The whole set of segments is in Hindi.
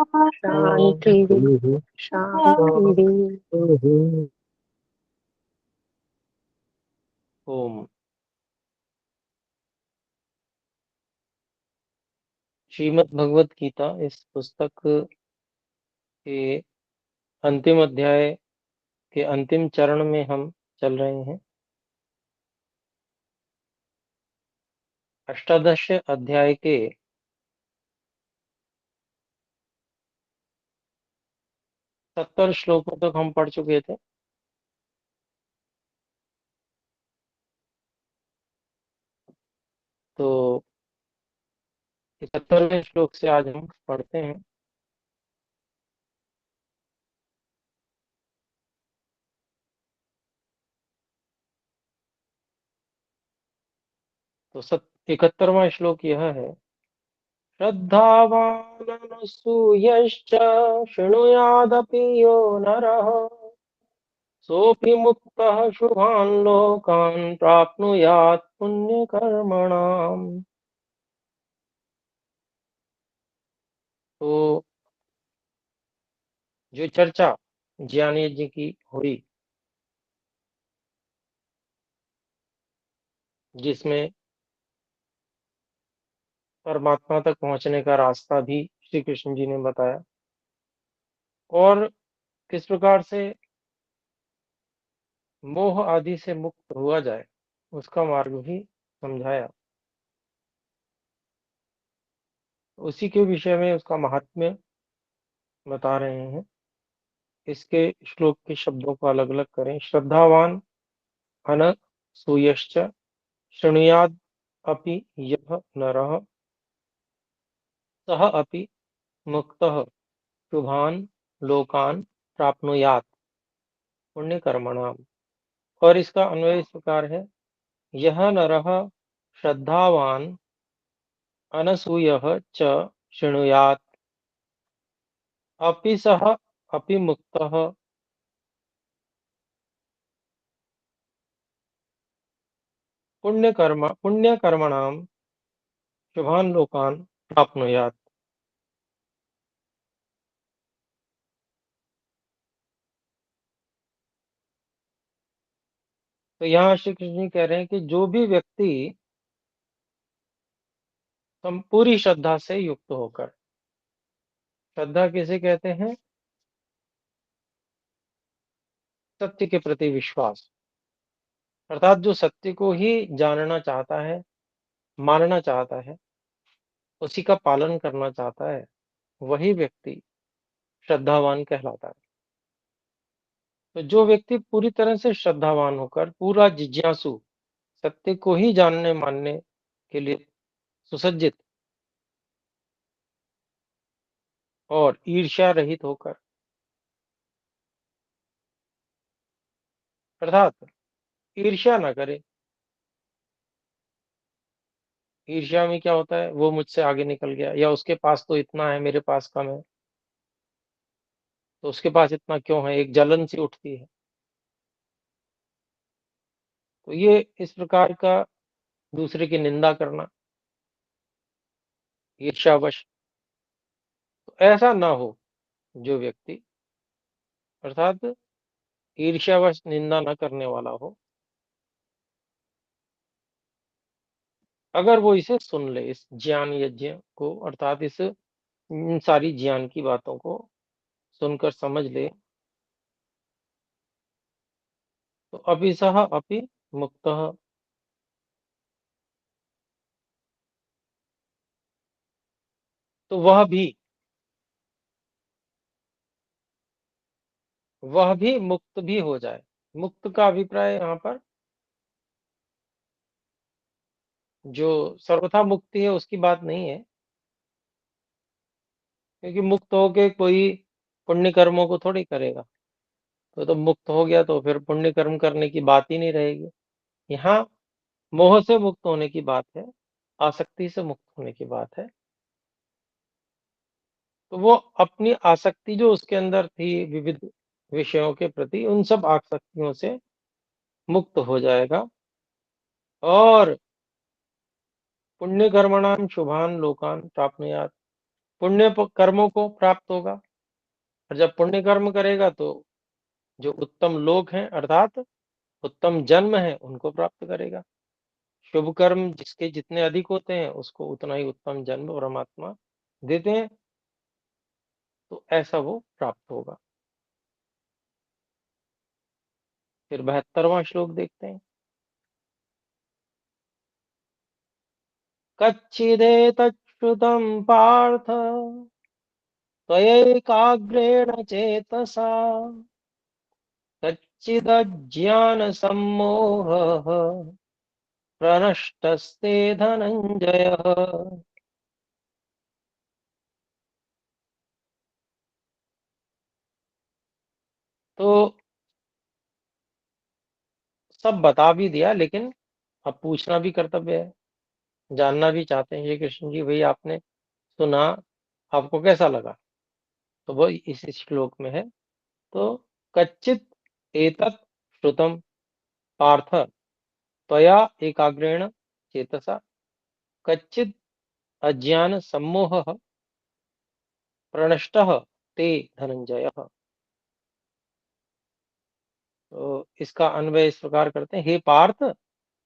शांति शांति। ओम। श्रीमद् भगवत गीता इस पुस्तक के अंतिम अध्याय के अंतिम चरण में हम चल रहे हैं। अष्टादश अध्याय के 70 श्लोकों तक हम पढ़ चुके थे। तो 71वें श्लोक से आज हम पढ़ते हैं। तो 71वां श्लोक यह है। श्रद्धावाननसूयश्च शृणुयादपि यो नरः सोऽपि मुक्तः शुभान् लोकान् प्राप्नुयात् पुण्यकर्मणाम्। तो जो चर्चा ज्ञान यज्ञ की हुई, जिसमें परमात्मा तक पहुंचने का रास्ता भी श्री कृष्ण जी ने बताया और किस प्रकार से मोह आदि से मुक्त हुआ जाए उसका मार्ग भी समझाया। उसी के विषय में उसका महात्म्य बता रहे हैं। इसके श्लोक के शब्दों को अलग अलग करें। श्रद्धावान अनसूयश्च शृणुयाद अपि यः नरः सः अपि मुक्तः शुभान लोकान प्राप्नुयात् पुण्य कर्मणाम। और इसका अन्वय इस प्रकार है। यह नरः श्रद्धावान अनसूयः च शृणुयात् अपि सः अपि मुक्तः पुण्यकर्मणाम शुभान लोकान प्राप्नुयात्। तो यहाँ श्री कृष्ण जी कह रहे हैं कि जो भी व्यक्ति पूरी श्रद्धा से युक्त होकर, श्रद्धा किसे कहते हैं? सत्य के प्रति विश्वास, अर्थात जो सत्य को ही जानना चाहता है, मानना चाहता है, उसी का पालन करना चाहता है, वही व्यक्ति श्रद्धावान कहलाता है। तो जो व्यक्ति पूरी तरह से श्रद्धावान होकर, पूरा जिज्ञासु, सत्य को ही जानने मानने के लिए सुसज्जित और ईर्ष्या रहित होकर, अर्थात ईर्ष्या ना करे। ईर्ष्या में क्या होता है? वो मुझसे आगे निकल गया, या उसके पास तो इतना है, मेरे पास कम है, तो उसके पास इतना क्यों है, एक जलन सी उठती है। तो ये इस प्रकार का दूसरे की निंदा करना ईर्ष्यावश, तो ऐसा ना हो। जो व्यक्ति अर्थात ईर्ष्यावश निंदा न करने वाला हो, अगर वो इसे सुन ले, इस ज्ञान यज्ञ को, अर्थात इस इन सारी ज्ञान की बातों को सुनकर समझ ले, तो अभिसह अपि मुक्तः, तो वह भी मुक्त भी हो जाए। मुक्त का अभिप्राय यहाँ पर जो सर्वथा मुक्ति है उसकी बात नहीं है, क्योंकि मुक्त होके कोई पुण्य कर्मों को थोड़ी करेगा। तो मुक्त हो गया तो फिर पुण्य कर्म करने की बात ही नहीं रहेगी। यहाँ मोह से मुक्त होने की बात है, आसक्ति से मुक्त होने की बात है। तो वो अपनी आसक्ति जो उसके अंदर थी विविध विषयों के प्रति, उन सब आसक्तियों से मुक्त हो जाएगा और पुण्य कर्मणाम शुभान लोकान प्राप्नुयात्, पुण्य कर्मों को प्राप्त होगा, और जब पुण्य कर्म करेगा तो जो उत्तम लोक हैं अर्थात उत्तम जन्म है उनको प्राप्त करेगा। शुभ कर्म जिसके जितने अधिक होते हैं उसको उतना ही उत्तम जन्म परमात्मा देते हैं, तो ऐसा वो प्राप्त होगा। फिर 72वां श्लोक देखते हैं। कच्चिदेतच्छ्रुतं पार्थ त्वयैकाग्रेण चेतसा कच्चिदज्ञानसम्मोहः प्रनष्टस्ते धनंजय। तो सब बता भी दिया, लेकिन अब पूछना भी कर्तव्य है, जानना भी चाहते हैं ये कृष्ण जी, भाई आपने सुना, आपको कैसा लगा? तो वो इस श्लोक में है। तो कच्चित एतत् श्रुतम पार्थ त्वया एकाग्रेण चेतसा कच्चित अज्ञान सम्मोह प्रणष्टः ते धनंजय। तो इसका अन्वय इस प्रकार करते हैं, हे पार्थ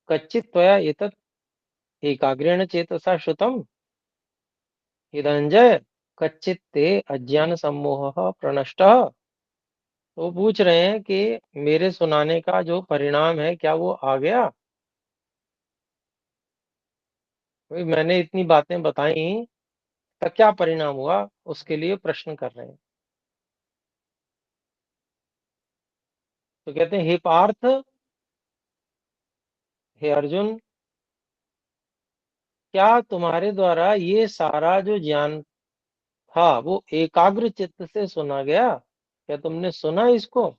कच्चित त्वया एतत् एकाग्रेण चेतसा श्रुतम, हे धनंजय कच्चित ते अज्ञान सम्मोह प्रणष्टः। तो पूछ रहे हैं कि मेरे सुनाने का जो परिणाम है क्या वो आ गया? भाई मैंने इतनी बातें बताई, तो क्या परिणाम हुआ, उसके लिए प्रश्न कर रहे हैं। तो कहते हैं, हे पार्थ, हे अर्जुन, क्या तुम्हारे द्वारा ये सारा जो ज्ञान था वो एकाग्र चित्त से सुना गया? क्या तुमने सुना इसको?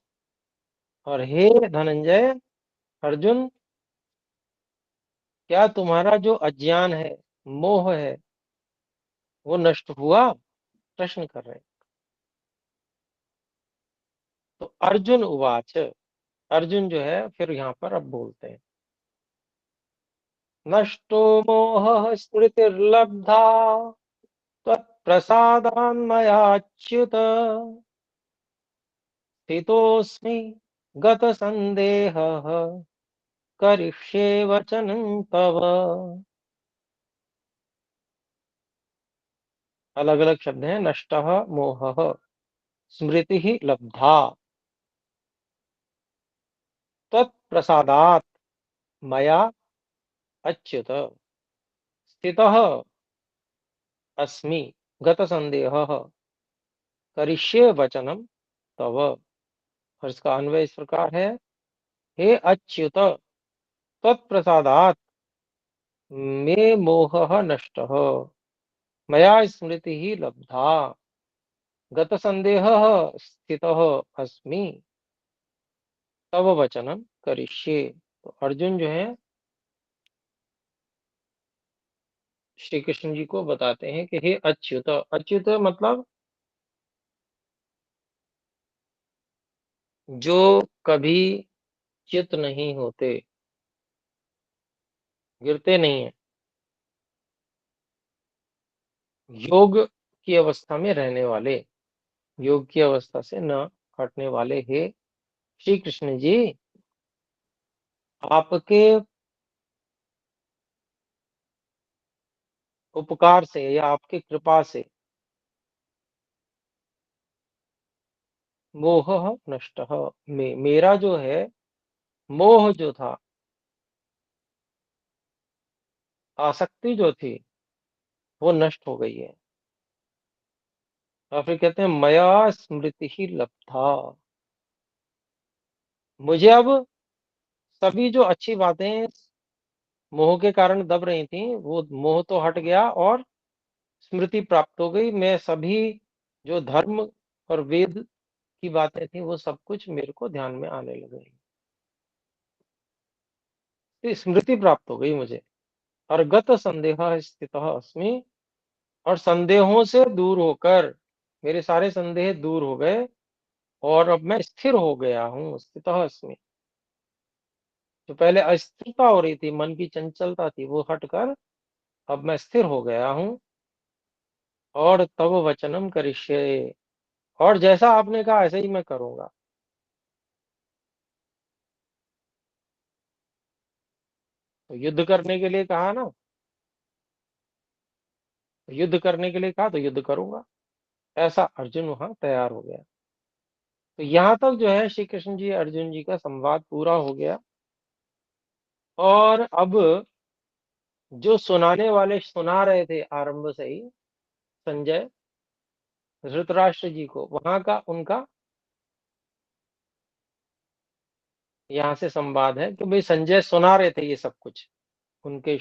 और हे धनंजय, अर्जुन, क्या तुम्हारा जो अज्ञान है, मोह है, वो नष्ट हुआ? प्रश्न कर रहे हैं। तो अर्जुन उवाच, अर्जुन जो है फिर यहाँ पर अब बोलते हैं, नष्टो मोहः स्मृतिर्लब्धा त्वत्प्रसादान्मयाच्युत स्थितोऽस्मि गतसन्देहः करिष्ये वचनं तव। अलग अलग शब्द हैं, नष्टः मोहः, स्मृतिः लब्धा, त्वत्प्रसादात् मया अच्युत, स्थितः अस्मि गतसन्देहः करिष्ये वचनं तव। और इसका अन्वय इस प्रकार है, हे अच्युत त्वत्प्रसादात् मे मोहः नष्टः मया स्मृतिः लब्धा गतसन्देहः स्थितः अस्मि तव वचनं करिष्ये। तो अर्जुन जो है श्री कृष्ण जी को बताते हैं कि हे अच्युत, अच्युत मतलब जो कभी च्युत नहीं होते, गिरते नहीं है, योग की अवस्था में रहने वाले, योग की अवस्था से न हटने वाले, हे श्री कृष्ण जी, आपके उपकार से या आपकी कृपा से मोह नष्ट, मेरा जो है मोह जो था, आसक्ति जो थी, वो नष्ट हो गई है। और फिर कहते हैं मया स्मृति ही लब्धा, मुझे अब सभी जो अच्छी बातें मोह के कारण दब रही थी, वो मोह तो हट गया और स्मृति प्राप्त हो गई। मैं सभी जो धर्म और वेद की बातें थी वो सब कुछ मेरे को ध्यान में आने लग गई, तो स्मृति प्राप्त हो गई मुझे। और गत संदेह स्थित अस्मि, और संदेहों से दूर होकर मेरे सारे संदेह दूर हो गए, और अब मैं स्थिर हो गया हूँ, स्थित अस्मि। जो पहले अस्थिरता हो रही थी, मन की चंचलता थी, वो हटकर अब मैं स्थिर हो गया हूँ। और तव वचनम करिष्ये, और जैसा आपने कहा ऐसे ही मैं करूंगा। तो युद्ध करने के लिए कहा ना, तो युद्ध करने के लिए कहा तो युद्ध करूंगा, ऐसा अर्जुन वहां तैयार हो गया। तो यहाँ तक जो है श्री कृष्ण जी अर्जुन जी का संवाद पूरा हो गया। और अब जो सुनाने वाले सुना रहे थे आरंभ से ही, संजय धृतराष्ट्र जी को, वहां का उनका यहाँ से संवाद है कि भाई संजय सुना रहे थे ये सब कुछ, उनके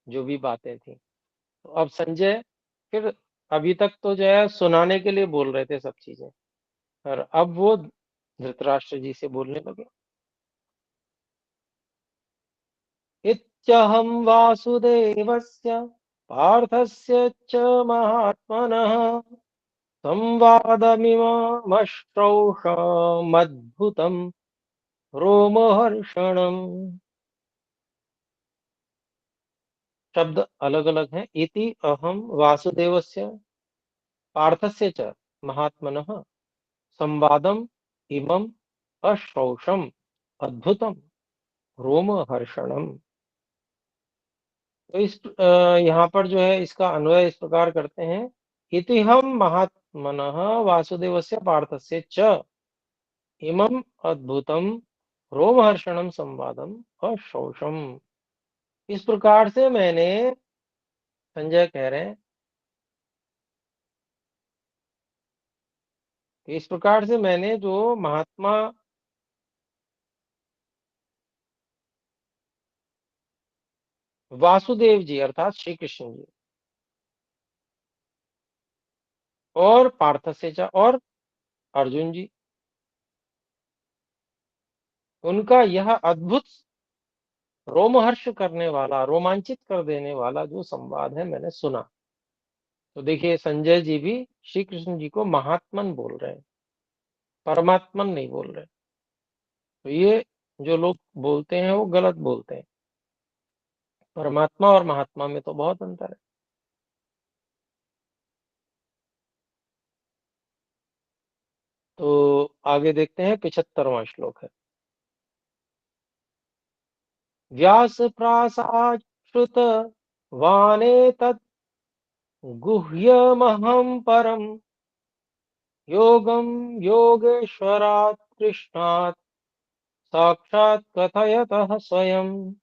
जो भी बातें थी। तो अब संजय फिर, अभी तक तो जो है सुनाने के लिए बोल रहे थे सब चीजें, और अब वो धृतराष्ट्र जी से बोलने लगे। इत्यहं वासुदेवस्य पार्थस्य च महात्मनः संवादमिममश्रौषमद्भुतं रोमहर्षणम्। शब्द अलग अलग हैं। इति अहम वासुदेवस्य पार्थस्य च महात्मनः संवादम इमं अश्रौषम अद्भुतम रोमहर्षणम। तो इस यहाँ पर जो है इसका अन्वय इस प्रकार करते हैं। इति हम महात्मनः वासुदेवस्य पार्थस्य च इमं अद्भुतम रोमहर्षणम संवादम अश्रौषम। इस प्रकार से मैंने, संजय कह रहे हैं कि इस प्रकार से मैंने जो महात्मा वासुदेव जी अर्थात श्री कृष्ण जी और पार्थस्य और अर्जुन जी, उनका यह अद्भुत रोमहर्ष करने वाला, रोमांचित कर देने वाला जो संवाद है मैंने सुना। तो देखिए संजय जी भी श्री कृष्ण जी को महात्मन बोल रहे हैं, परमात्मन नहीं बोल रहे। तो ये जो लोग बोलते हैं वो गलत बोलते हैं। परमात्मा और महात्मा में तो बहुत अंतर है। तो आगे देखते हैं 75वां श्लोक है। व्यास प्रासाश्रुत वाने तत् गुह्यमहं परम योगम योगेश्वरात् कृष्णात् साक्षात् कथयतः स्वयं।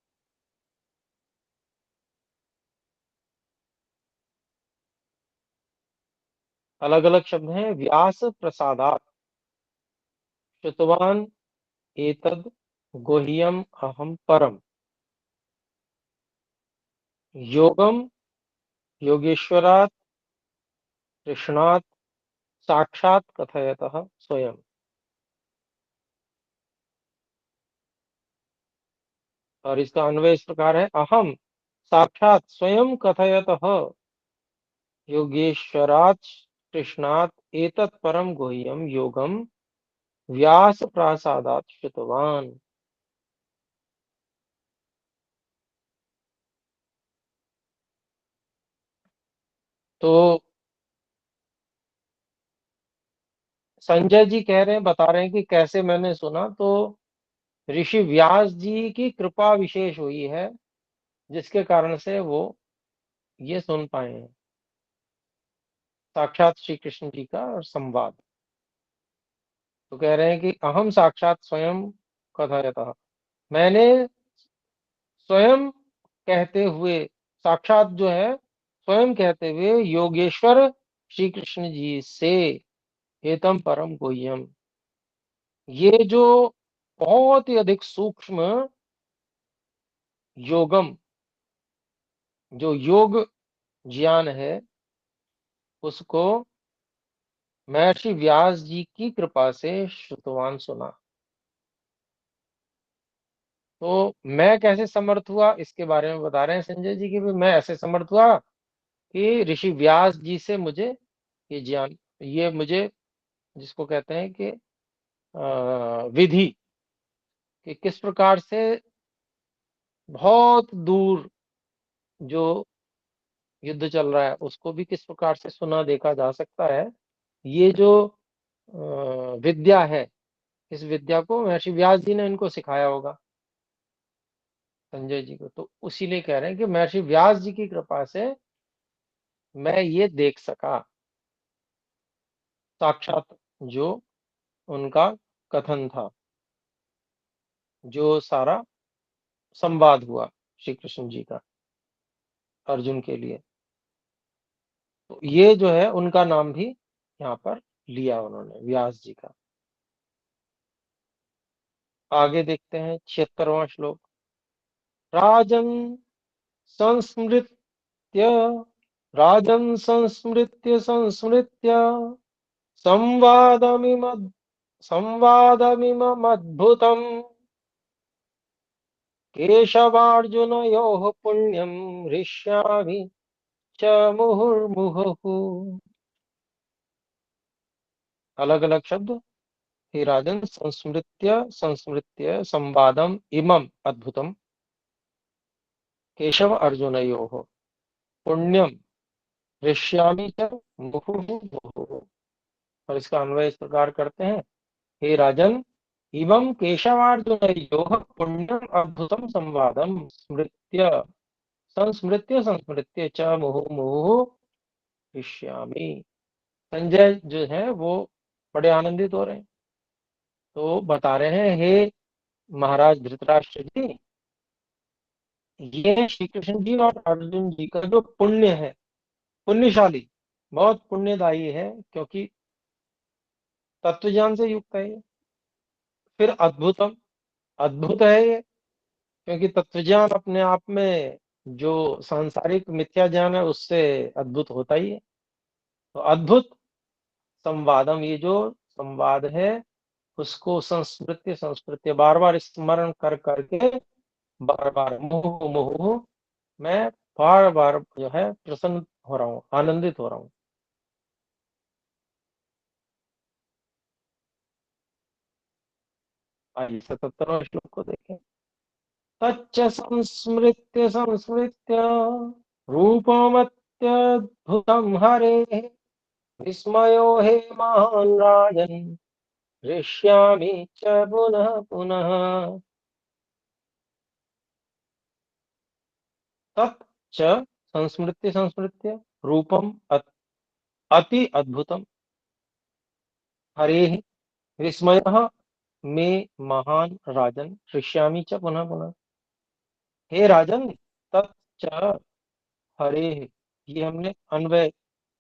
अलग अलग शब्द हैं। व्यास प्रसादात् श्रुतवान एतद् गुह्यम अहम परम योगम योगेश्वरात् कृष्णात् साक्षात् कथयतः स्वयं। और इसका अन्वय इस प्रकार है। अहम साक्षात स्वयं कथयतः योगेश्वरात् कृष्णात् एतत् परम गुह्यम योगम व्यास प्रासादात् श्रुतवान। तो संजय जी कह रहे हैं, बता रहे हैं कि कैसे मैंने सुना। तो ऋषि व्यास जी की कृपा विशेष हुई है, जिसके कारण से वो ये सुन पाए हैं साक्षात श्री कृष्ण जी का और संवाद। तो कह रहे हैं कि अहम साक्षात स्वयं कथयतः, मैंने स्वयं कहते हुए, साक्षात जो है स्वयं कहते हुए योगेश्वर श्री कृष्ण जी से एतम परम गुह्यम, ये जो बहुत ही अधिक सूक्ष्म योगम, जो योग ज्ञान है, उसको महर्षि व्यास जी की कृपा से श्रुतवान सुना। तो मैं कैसे समर्थ हुआ इसके बारे में बता रहे हैं संजय जी की भी। मैं ऐसे समर्थ हुआ कि ऋषि व्यास जी से मुझे ये ज्ञान, ये मुझे जिसको कहते हैं कि विधि, कि किस प्रकार से बहुत दूर जो युद्ध चल रहा है, उसको भी किस प्रकार से सुना देखा जा सकता है। ये जो विद्या है, इस विद्या को महर्षि व्यास जी ने इनको सिखाया होगा संजय जी को। तो उसीलिए कह रहे हैं कि महर्षि व्यास जी की कृपा से मैं ये देख सका, साक्षात जो उनका कथन था, जो सारा संवाद हुआ श्री कृष्ण जी का अर्जुन के लिए। तो ये जो है उनका नाम भी यहाँ पर लिया उन्होंने, व्यास जी का। आगे देखते हैं 76वां श्लोक। राजन संस्मृत्य राजन संस्मृत्य संस्मृत्य संवादमिम संवादमिममद्भुतम् केशवार्जुनयोः पुण्यं हृष्यामि च मुहुर्मुहुः। अलग अलग शब्द। हे राजन संस्मृत्य संस्मृत्य संवादम इमम अद्भुतम केशव अर्जुनयोः पुण्यम हृष्यामि च मुहुर्मुहुः। और इसका अन्वय इस प्रकार करते हैं। हे राजन, इमं केशवार्जुनयोः पुण्यम अद्भुतम संवादम स्मृत्य संस्मृत्य संस्मृत्य च मुहुर्मुहुः हृष्यामि। संजय जो है वो बड़े आनंदित हो रहे हैं। तो बता रहे हैं, हे महाराज धृतराष्ट्र जी, ये श्री कृष्ण जी और अर्जुन जी का जो पुण्य है, पुण्यशाली, बहुत पुण्यदायी है, क्योंकि तत्व ज्ञान से युक्त है ये। फिर अद्भुतम, अद्भुत है ये, क्योंकि तत्व ज्ञान अपने आप में जो सांसारिक मिथ्या ज्ञान है उससे अद्भुत होता ही है। तो अद्भुत संवादम, ये जो संवाद है उसको संस्मृत्य संस्मृत्य बार बार स्मरण कर करके, बार बार मुहु मुहु, मैं बार बार जो है प्रसन्न हो रहा हूँ, आनंदित हो रहा हूँ। आइए 77वां श्लोक को देखें। तच्च संस्मृत्य संस्मृत्य रूपमत्यद्भुतं हरेः विस्मयो हे महान् राजन् हृष्यामि च पुनः पुनः। तच्च संस्मृत्य संस्मृत्य रूपम अति अद्भुतम हरेः विस्मयः मे महान राजन हृष्यामि च पुनः पुनः। हे राजन, तच्च हरे, ये हमने अन्वय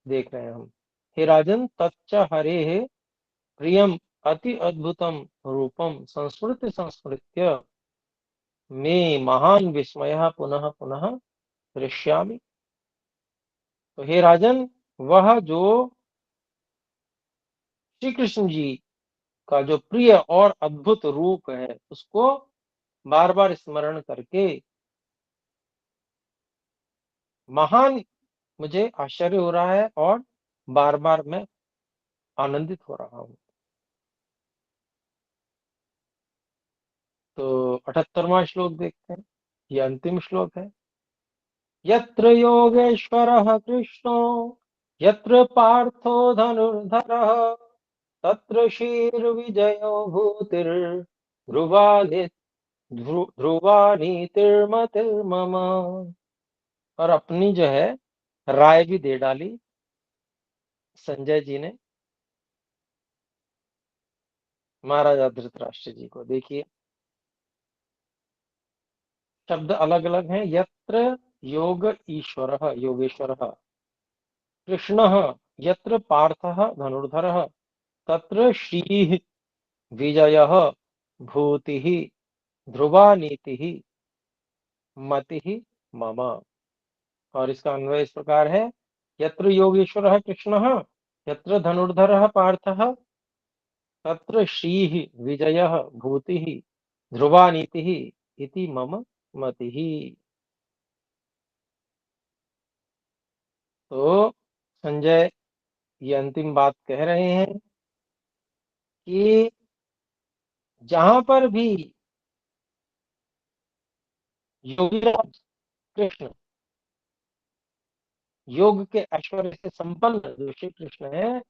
देख रहे हैं हम। हे राजन, तच्च हरे प्रियम अति अद्भुतम रूपम संस्मृत्य संस्मृत्य मे महान विस्मय पुनः पुनः हृष्यामि। तो हे राजन, वह जो श्री कृष्ण जी का जो प्रिय और अद्भुत रूप है उसको बार बार स्मरण करके महान मुझे आश्चर्य हो रहा है और बार बार मैं आनंदित हो रहा हूँ। तो 78वां श्लोक देखते हैं, ये अंतिम श्लोक है। यत्र योगेश्वरः कृष्णो यत्र पार्थो धनुर्धरः तत्र श्रीर्विजयो भूतिर् ध्रुवा नीतिर्मतिर्मम। और अपनी जो है राय भी दे डाली संजय जी ने महाराजा धृतराष्ट्र जी को। देखिए शब्द अलग अलग हैं। यत्र योग ईश्वरः योगेश्वरः कृष्णः यत्र पार्थः धनुर्धरः तत्र श्रीः विजयः भूतिः ध्रुवा नीतिः मतिः मम। और इसका अन्वय इस प्रकार है। यत्र योगेश्वरः कृष्णः यत्र धनुर्धरः पार्थः तत्र श्रीः विजयः भूतिः ध्रुवा नीतिः इति मम मतिः। तो संजय ये अंतिम बात कह रहे हैं कि जहां पर भी योगीराज कृष्ण योग के ऐश्वर्य से संपन्न जो श्री कृष्ण है,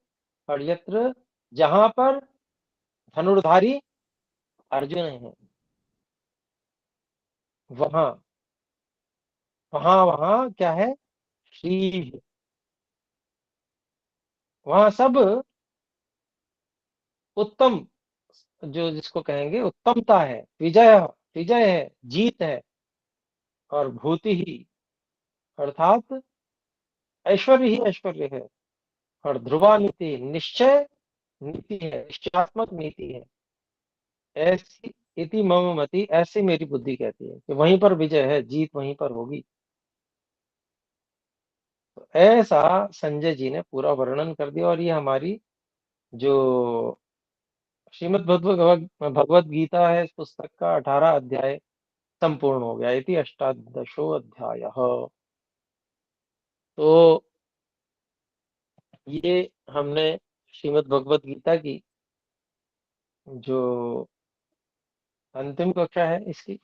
और यत्र, जहां पर धनुर्धारी अर्जुन है, वहां वहां वहां क्या है, श्री, वहां सब उत्तम, जो जिसको कहेंगे उत्तमता है, विजय, विजय है, जीत है, और भूति ही अर्थात ऐश्वर्य ही ऐश्वर्य है, और ध्रुवा नीति, निश्चय नीति है, निश्चयात्मक नीति है, ऐसी इति मम मति, ऐसी मेरी बुद्धि कहती है कि वहीं पर विजय है, जीत वहीं पर होगी। तो ऐसा संजय जी ने पूरा वर्णन कर दिया, और ये हमारी जो श्रीमद् भगवत गीता है, इस पुस्तक का 18 अध्याय संपूर्ण हो गया। इति अष्टादशो अध्याय। तो ये हमने श्रीमद् भगवत गीता की जो अंतिम कक्षा है इसकी,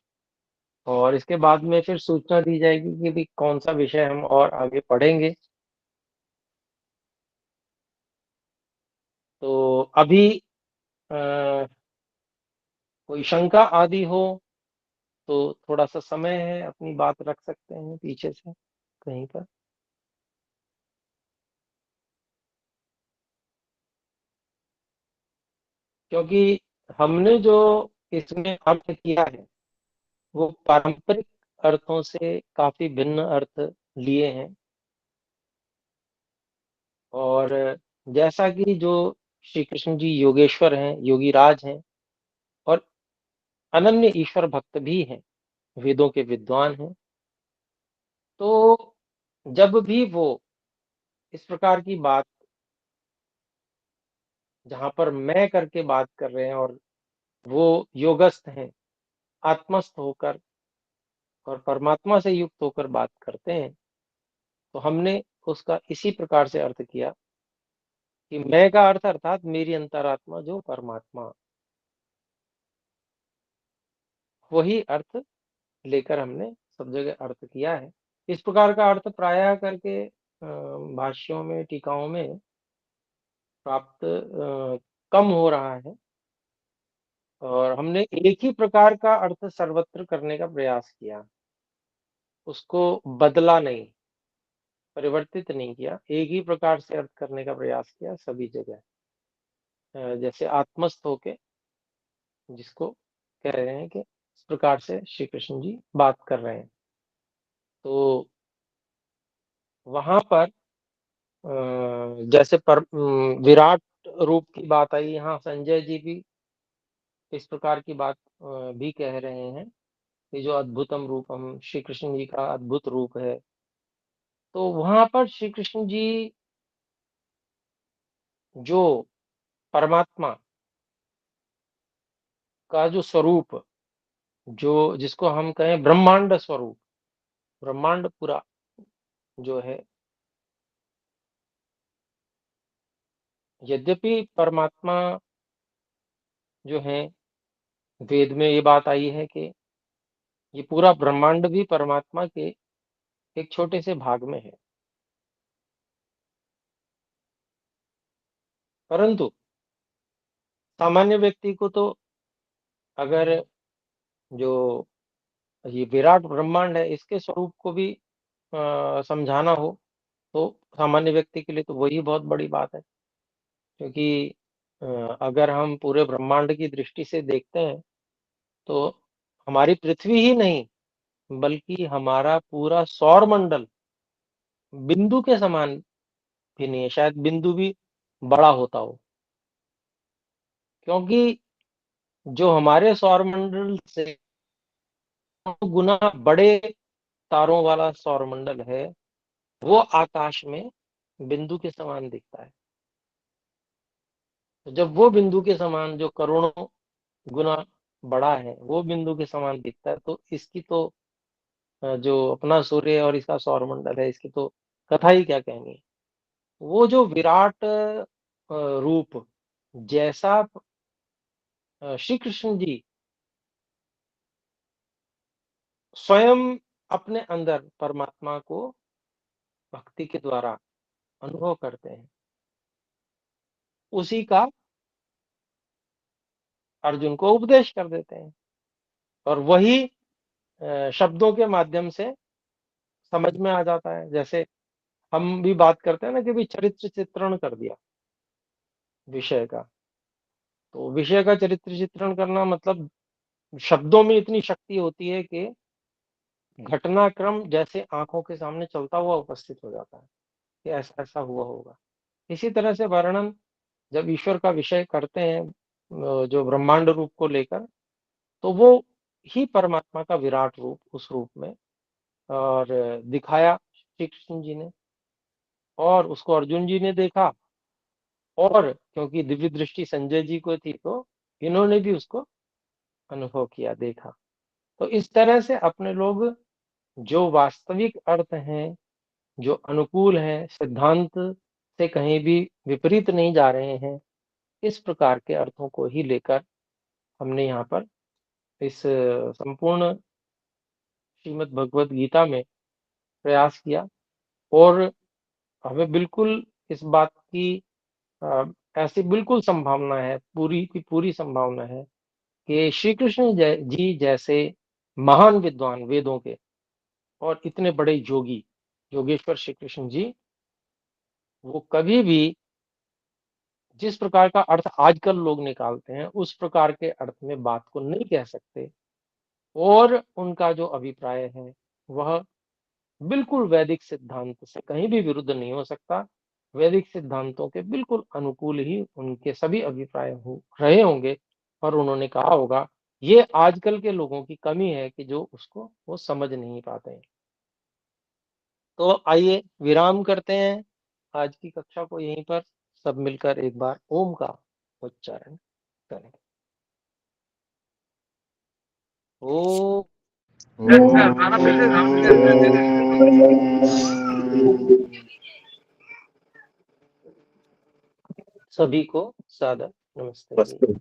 और इसके बाद में फिर सूचना दी जाएगी कि भी कौन सा विषय हम और आगे पढ़ेंगे। तो अभी अ, कोई शंका आदि हो तो थोड़ा सा समय है, अपनी बात रख सकते हैं पीछे से कहीं पर। क्योंकि हमने जो इसमें अर्थ किया है वो पारंपरिक अर्थों से काफी भिन्न अर्थ लिए हैं, और जैसा कि जो श्री कृष्ण जी योगेश्वर हैं, योगी राज हैं, और अनन्य ईश्वर भक्त भी हैं, वेदों के विद्वान हैं, तो जब भी वो इस प्रकार की बात, जहां पर मैं करके बात कर रहे हैं, और वो योगस्थ हैं, आत्मस्थ होकर और परमात्मा से युक्त होकर बात करते हैं, तो हमने उसका इसी प्रकार से अर्थ किया कि मैं का अर्थ अर्थात मेरी अंतरात्मा जो परमात्मा, वही अर्थ लेकर हमने सब जगह अर्थ किया है। इस प्रकार का अर्थ प्रायः करके भाष्यों में, टीकाओं में प्राप्त कम हो रहा है, और हमने एक ही प्रकार का अर्थ सर्वत्र करने का प्रयास किया, उसको बदला नहीं, परिवर्तित नहीं किया, एक ही प्रकार से अर्थ करने का प्रयास किया सभी जगह। जैसे आत्मस्थ होके जिसको कह रहे हैं कि इस प्रकार से श्री कृष्ण जी बात कर रहे हैं, तो वहां पर जैसे विराट रूप की बात आई, यहाँ संजय जी भी इस प्रकार की बात भी कह रहे हैं कि जो अद्भुतम रूपम, श्री कृष्ण जी का अद्भुत रूप है। तो वहां पर श्री कृष्ण जी जो परमात्मा का जो स्वरूप, जो जिसको हम कहें ब्रह्मांड स्वरूप, ब्रह्मांड पूरा जो है, यद्यपि परमात्मा जो है, वेद में ये बात आई है कि ये पूरा ब्रह्मांड भी परमात्मा के एक छोटे से भाग में है, परंतु सामान्य व्यक्ति को तो अगर जो ये विराट ब्रह्मांड है इसके स्वरूप को भी समझाना हो, तो सामान्य व्यक्ति के लिए तो वही बहुत बड़ी बात है। क्योंकि अ, अगर हम पूरे ब्रह्मांड की दृष्टि से देखते हैं, तो हमारी पृथ्वी ही नहीं, बल्कि हमारा पूरा सौर मंडल बिंदु के समान भी नहीं है, शायद बिंदु भी बड़ा होता हो। क्योंकि जो हमारे सौर मंडल से गुना बड़े तारों वाला सौर मंडल है, वो आकाश में बिंदु के समान दिखता है। तो जब वो बिंदु के समान, जो करोड़ों गुना बड़ा है, वो बिंदु के समान दिखता है, तो इसकी तो जो अपना सूर्य और इसका सौर मंडल है, इसकी तो कथा ही क्या कहनी है। वो जो विराट रूप, जैसा श्री कृष्ण जी स्वयं अपने अंदर परमात्मा को भक्ति के द्वारा अनुभव करते हैं, उसी का अर्जुन को उपदेश कर देते हैं और वही शब्दों के माध्यम से समझ में आ जाता है। जैसे हम भी बात करते हैं ना कि भाई चरित्र चित्रण कर दिया विषय का, तो विषय का चरित्र चित्रण करना मतलब शब्दों में इतनी शक्ति होती है कि घटनाक्रम जैसे आंखों के सामने चलता हुआ उपस्थित हो जाता है कि ऐसा ऐसा हुआ होगा। इसी तरह से वर्णन जब ईश्वर का विषय करते हैं जो ब्रह्मांड रूप को लेकर, तो वो ही परमात्मा का विराट रूप उस रूप में और दिखाया श्री कृष्ण जी ने, और उसको अर्जुन जी ने देखा, और क्योंकि दिव्य दृष्टि संजय जी को थी तो इन्होंने भी उसको अनुभव किया, देखा। तो इस तरह से अपने लोग जो वास्तविक अर्थ हैं, जो अनुकूल हैं, सिद्धांत से कहीं भी विपरीत नहीं जा रहे हैं, इस प्रकार के अर्थों को ही लेकर हमने यहाँ पर इस संपूर्ण श्रीमद् भगवत गीता में प्रयास किया। और हमें बिल्कुल इस बात की अ, ऐसी बिल्कुल संभावना है, पूरी की पूरी संभावना है कि श्री कृष्ण जी जैसे महान विद्वान वेदों के और इतने बड़े योगी योगेश्वर श्री कृष्ण जी, वो कभी भी जिस प्रकार का अर्थ आजकल लोग निकालते हैं उस प्रकार के अर्थ में बात को नहीं कह सकते, और उनका जो अभिप्राय है वह बिल्कुल वैदिक सिद्धांत से कहीं भी विरुद्ध नहीं हो सकता। वैदिक सिद्धांतों के बिल्कुल अनुकूल ही उनके सभी अभिप्राय हो रहे होंगे, और उन्होंने कहा होगा ये आजकल के लोगों की कमी है कि जो उसको वो समझ नहीं पाते हैं। तो आइए विराम करते हैं आज की कक्षा को यहीं पर, सब मिलकर एक बार ओम का उच्चारण करें। ओ सभी को सादर नमस्ते जी।